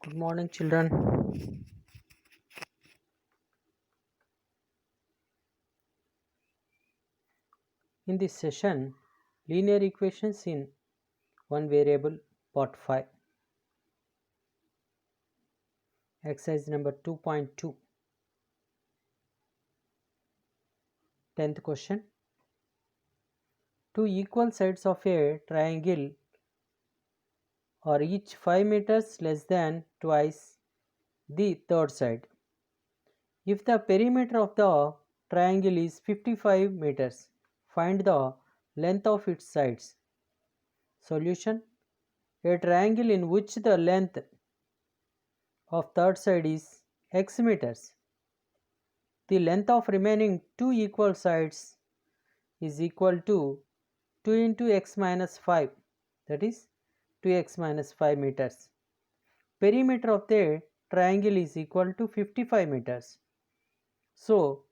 Good morning, children. In this session, linear equations in one variable, part 5, exercise number 2.2. 10th question. Two equal sides of a triangle are each 5 meters less than twice the third side. If the perimeter of the triangle is 55 meters, find the length of its sides. Solution: a triangle in which the length of third side is x meters. The length of remaining two equal sides is equal to 2 into x minus 5, that is 2x minus 5 meters. Perimeter of the triangle is equal to 55 meters. So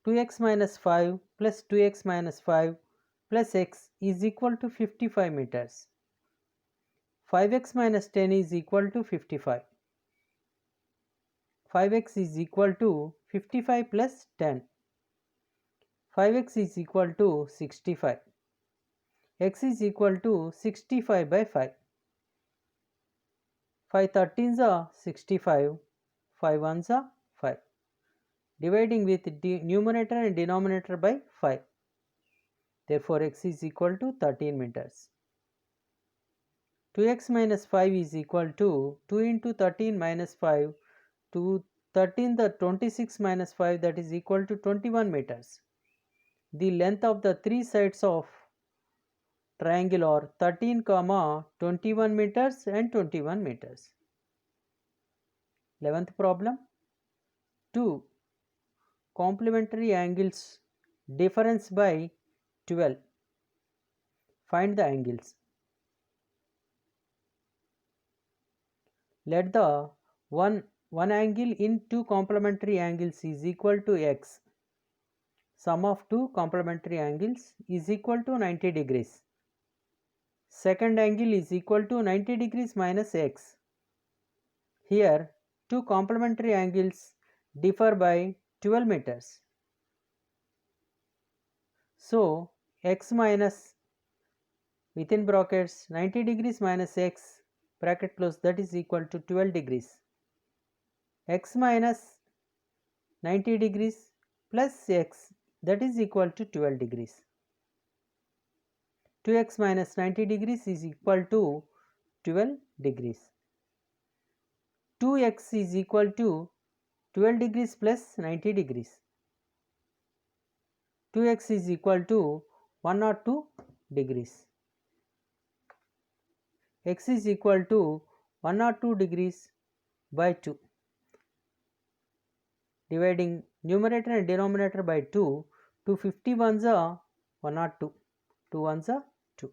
2x minus 5 plus 2x minus 5 plus x is equal to 55 meters. 5x minus 10 is equal to 55. 5x is equal to 55 plus 10. 5x is equal to 65. X is equal to 65 by 5. 5 13s are 65. 5 1s are 5. Dividing with numerator and denominator by 5. Therefore, x is equal to 13 meters. 2x minus 5 is equal to 2 into 13 minus 5 to 13 the 26 minus 5, that is equal to 21 meters. The length of the three sides of triangle are 13, 21 meters and 21 meters. 11th problem. Two complementary angles difference by 12. Find the angles. Let the one angle in two complementary angles is equal to x. Sum of two complementary angles is equal to 90 degrees. Second angle is equal to 90 degrees minus x. Here two complementary angles differ by 12 meters. So x minus within brackets 90 degrees minus x bracket close, that is equal to 12 degrees. X minus 90 degrees plus x, that is equal to 12 degrees. 2x minus 90 degrees is equal to 12 degrees. 2x is equal to 12 degrees plus 90 degrees. 2x is equal to 102 degrees. X is equal to 102 degrees by 2. Dividing numerator and denominator by 2, 250 ones are 102, 2 ones are 2.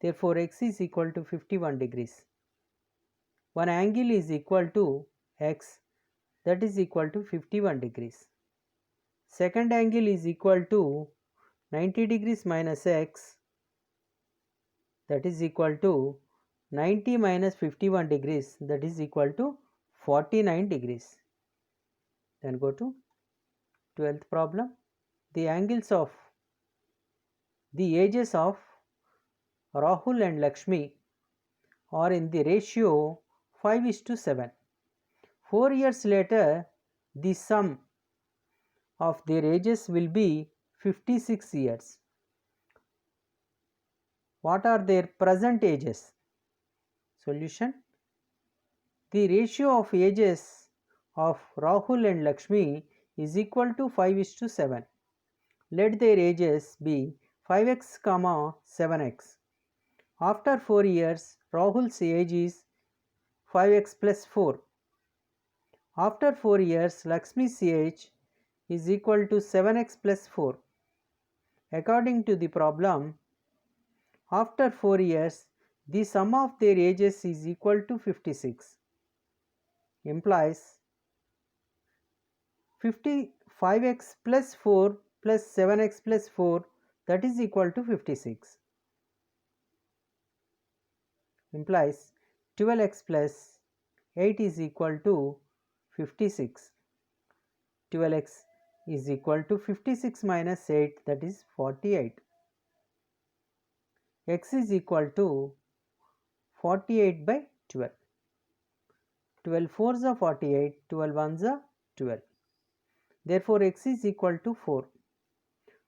Therefore, x is equal to 51 degrees. One angle is equal to x, that is equal to 51 degrees. Second angle is equal to 90 degrees minus x, that is equal to 90 minus 51 degrees, that is equal to 49 degrees. Then go to 12th problem. The angles of the ages of Rahul and Lakshmi are in the ratio 5:7. 4 years later, the sum of their ages will be 56 years. What are their present ages? Solution: the ratio of ages of Rahul and Lakshmi is equal to 5:7. Let their ages be 5x, 7x. After 4 years, Rahul's age is 5x plus 4. After 4 years, Lakshmi's age is equal to 7x plus 4. According to the problem, after 4 years, the sum of their ages is equal to 56. Implies 5x plus 4 plus 7x plus 4, that is equal to 56. Implies 12x plus 8 is equal to 56. 12x is equal to 56 minus 8, that is 48. X is equal to 48 by 12. 12 fours are 48, 12 ones are 12. Therefore, x is equal to 4.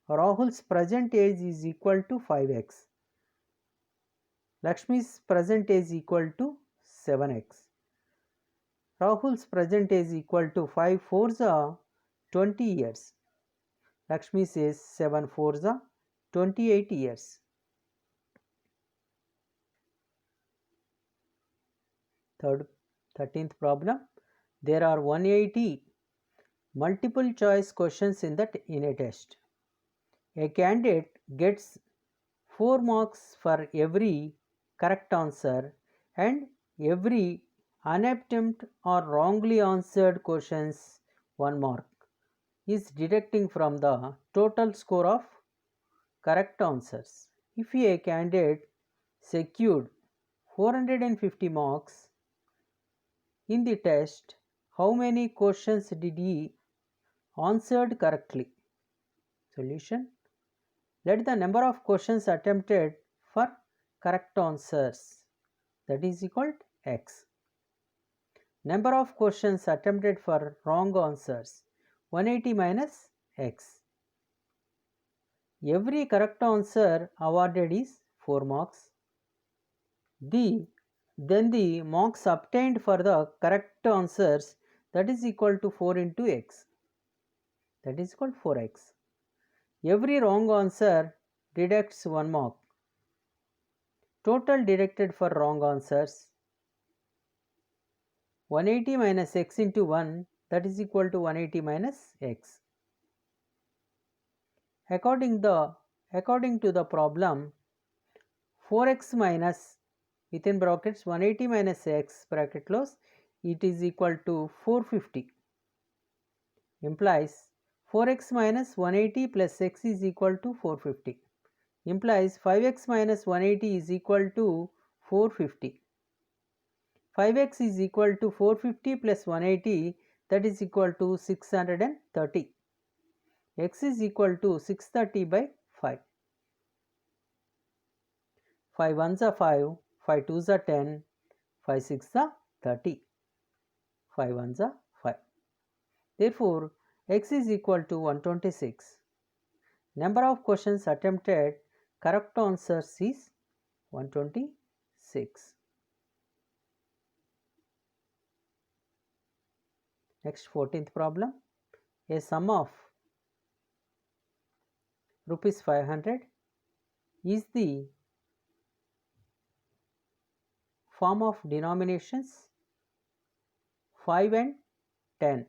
Rahul's present age is equal to 5x. Lakshmi's present age is equal to 7x. Rahul's present age is equal to 5 fours are 20 years. Lakshmi says 7 fours are 28 years. Third 13th problem. There are 180 multiple choice questions in a test. A candidate gets 4 marks for every correct answer and every unattempted or wrongly answered questions 1 mark is deducting from the total score of correct answers. If a candidate secured 450 marks in the test, how many questions did he answered correctly? Solution. Let the number of questions attempted for correct answers, that is equal to x. Number of questions attempted for wrong answers, 180 minus x. Every correct answer awarded is 4 marks. Then the marks obtained for the correct answers, that is equal to 4 into x, that is equal to 4x. Every wrong answer deducts 1 mark. Total deducted for wrong answers, 180 minus x into 1, that is equal to 180 minus x. According to the problem, 4x minus within brackets 180 minus x bracket close, it is equal to 450, implies 4x minus 180 plus x is equal to 450, implies 5x minus 180 is equal to 450. 5x is equal to 450 plus 180, that is equal to 630. X is equal to 630 by 5. 5 ones are 5, 5 twos are 10, 5 six are 30. 5 ones are 5. Therefore, x is equal to 126. Number of questions attempted, correct answers is 126. Next 14th problem. A sum of rupees 500 is the form of denominations 5 and 10.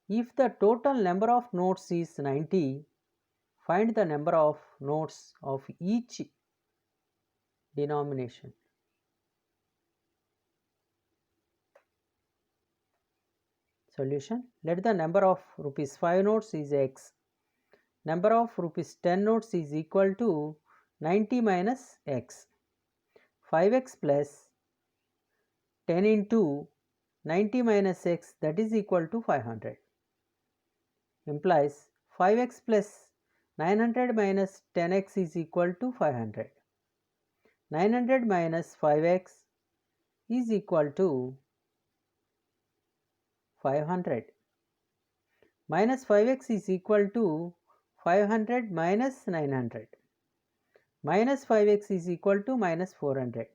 If the total number of notes is 90, find the number of notes of each denomination. Solution. Let the number of rupees 5 notes is x. Number of rupees 10 notes is equal to 90 minus x. 5x plus 10 into 90 minus x, that is equal to 500. Implies 5x plus 900 minus 10x is equal to 500. 900 minus 5x is equal to 500. Minus 5x is equal to 500 minus 900. Minus 5x is equal to minus 400.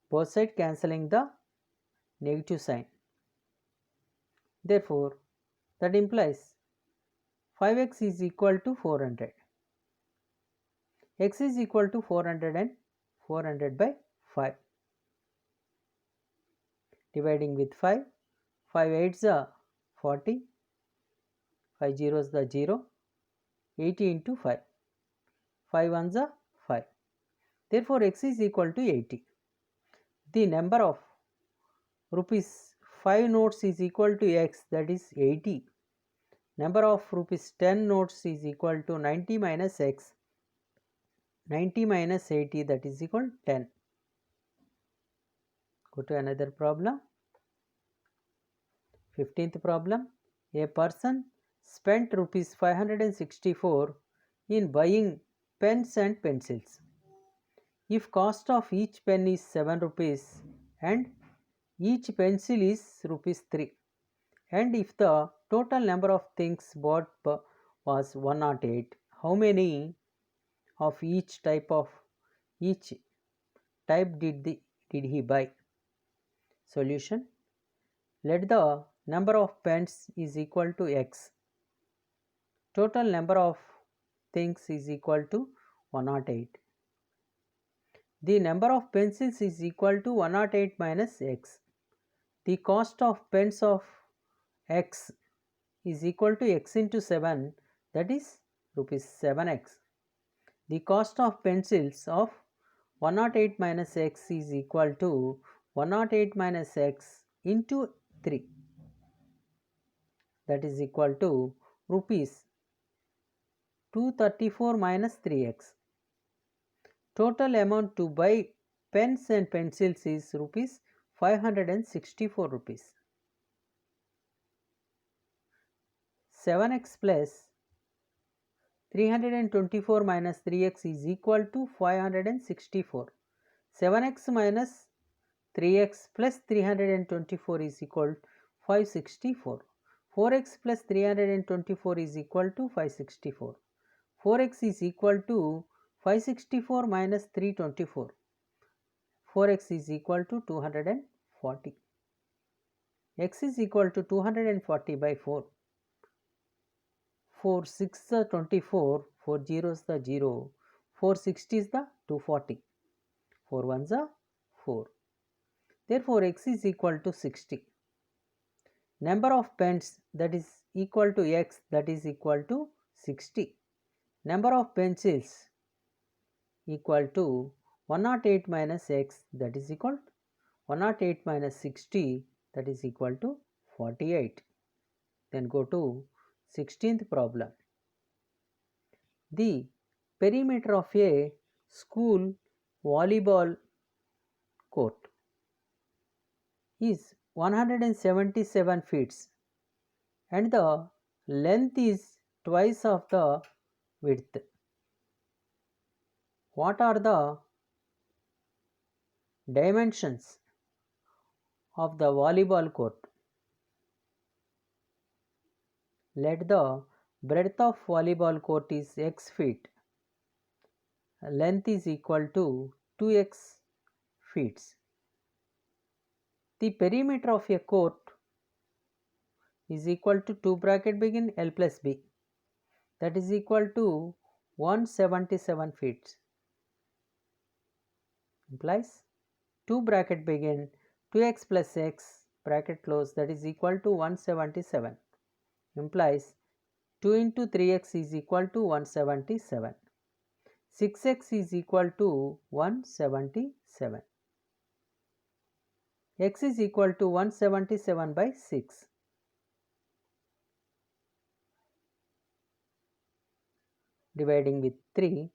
Both sides cancelling the negative sign. Therefore, that implies 5x is equal to 400. X is equal to 400 and 400 by 5. Dividing with 5, 5 8s are 40, 5 zeros the 0, 80 into 5, 5 ones are 5. Therefore, x is equal to 80. The number of rupees 5 notes is equal to x, that is 80. Number of rupees 10 notes is equal to 90 minus x. 90 minus 80, that is equal to 10. Go to another problem. 15th problem. A person spent rupees 564 in buying pens and pencils. If cost of each pen is 7 rupees and each pencil is rupees 3, and if the total number of things bought was 108, how many of each type did he buy? Solution. Let the number of pens is equal to x. Total number of things is equal to 108. The number of pencils is equal to 108 minus x. The cost of pens of x is equal to x into 7, that is rupees 7x. The cost of pencils of 108 minus x is equal to 108 minus x into 3, that is equal to rupees 234 minus 3x. Total amount to buy pens and pencils is rupees 564 rupees. 7x plus 324 minus 3x is equal to 564. 7x minus 3x plus 324 is equal to 564. 4x plus 324 is equal to 564. 4x is equal to 564 minus 324. 4x is equal to 240. X is equal to 240 by 4. 4 6 the 24, 4 zeros the 0, 4 60 is the 240, 4 1s the 4. Therefore, x is equal to 60. Number of pens, that is equal to x, that is equal to 60. Number of pencils equal to 108 minus x, that is equal to 108 minus 60, that is equal to 48. Then go to 16th problem. The perimeter of a school volleyball court is 177 feet and the length is twice of the width. What are the dimensions of the volleyball court? Let the breadth of volleyball court is x feet. Length is equal to 2x feet. The perimeter of a court is equal to 2 bracket begin L plus B, that is equal to 177 feet. Implies 2 bracket begin 2x plus x bracket close, that is equal to 177. Implies 2 into 3x is equal to 177. 6x is equal to 177. X is equal to 177 by 6. Dividing with 3.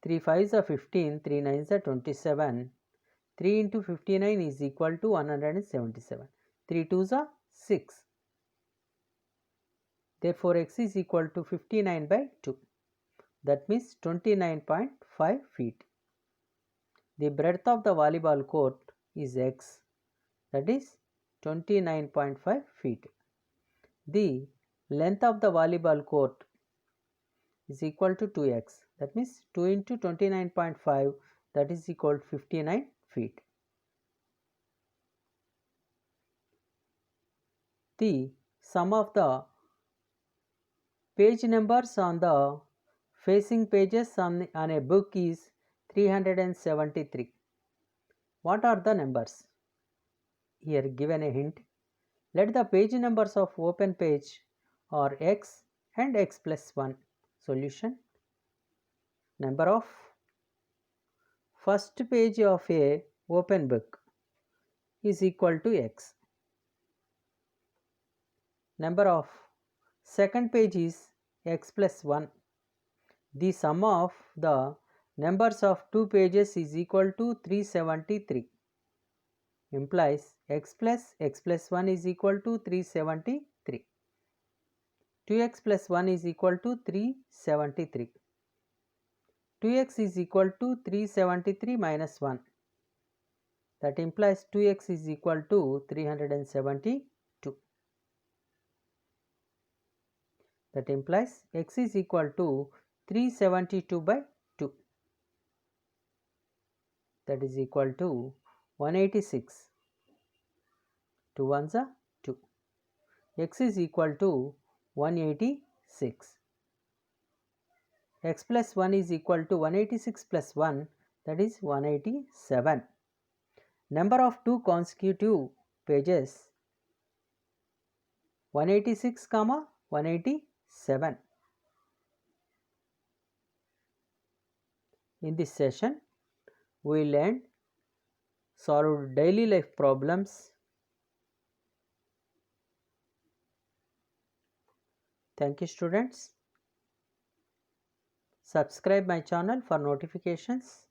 3 5s are 15, 3 9s are 27. 3 into 59 is equal to 177. 3 2s are 6. Therefore, x is equal to 59 by 2. That means 29.5 feet. The breadth of the volleyball court is x, that is 29.5 feet. The length of the volleyball court is equal to 2x, that means 2 into 29.5, that is equal to 59 feet. The sum of the page numbers on the facing pages on a book is 373. What are the numbers? Here given a hint. Let the page numbers of open page are x and x plus 1. Solution. Number of first page of a open book is equal to x. Number of second page is x plus 1. The sum of the numbers of two pages is equal to 373. implies x plus 1 is equal to 373. 2x plus 1 is equal to 373. 2x is equal to 373 minus 1. That implies 2x is equal to 372. That implies x is equal to 372 by 2. That is equal to 186. 2 ones are 2. X is equal to 186. X plus 1 is equal to 186 plus 1, that is 187. Number of two consecutive pages 186, 187. In this session, we learned solved daily life problems. Thank you, students. Subscribe my channel for notifications.